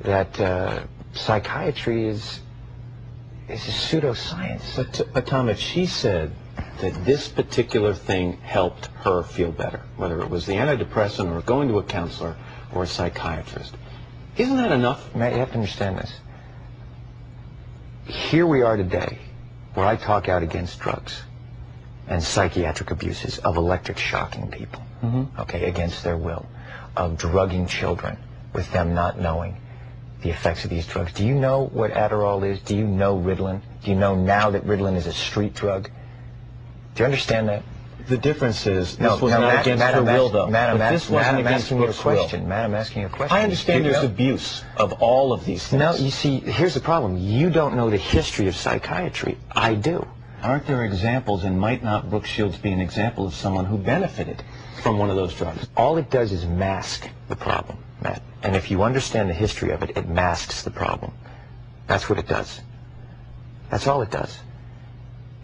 that psychiatry is a pseudoscience. But Tom, if she said that this particular thing helped her feel better, whether it was the antidepressant or going to a counselor or a psychiatrist, isn't that enough? Matt, you have to understand this. Here we are today, where I talk out against drugs and psychiatric abuses of electric shocking people, okay, against their will, of drugging children with them not knowing the effects of these drugs. Do you know what Adderall is? Do you know Ritalin? Do you know now that Ritalin is a street drug? Do you understand that? The difference is this was not against her will, though. Matt, I'm asking you a question. Matt, I'm asking you a question. I understand there's abuse of all of these things. No, you see, here's the problem. You don't know the history of psychiatry. I do. Aren't there examples, and might not Brooke Shields be an example of someone who benefited from one of those drugs? All it does is mask the problem, Matt. And if you understand the history of it, it masks the problem. That's what it does. That's all it does.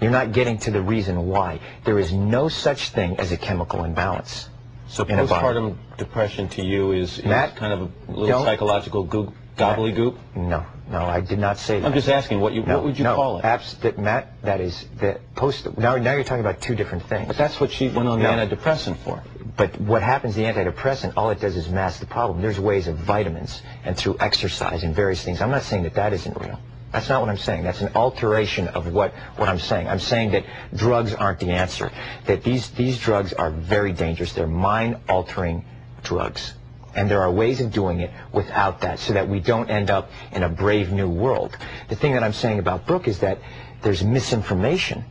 You're not getting to the reason why. There is no such thing as a chemical imbalance. So postpartum depression to you is Matt, kind of a little psychological gobbledygook? No, I did not say that. I'm just asking, what would you call it? Matt, that is the now you're talking about two different things. But that's what she went on the antidepressant for. But what happens, the antidepressant, all it does is mask the problem. There's ways of vitamins and through exercise and various things. I'm not saying that isn't real. That's not what I'm saying. That's an alteration of what I'm saying. I'm saying that drugs aren't the answer. That these drugs are very dangerous. They're mind-altering drugs. And there are ways of doing it without that, so that we don't end up in a brave new world. The thing that I'm saying about Brooke is that there's misinformation,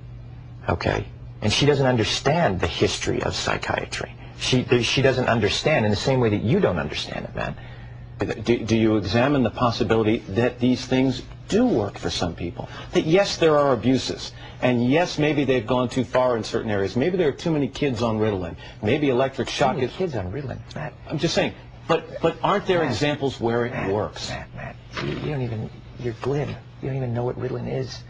okay? And she doesn't understand the history of psychiatry. She doesn't understand in the same way that you don't understand it, man. Do you examine the possibility that these things do work for some people? That yes, there are abuses, and yes, maybe they've gone too far in certain areas. Maybe there are too many kids on Ritalin. Maybe electric shock is... kids on Ritalin, Matt. I'm just saying, but aren't there examples where it works? Matt, you don't even... You're glib. You don't even know what Ritalin is.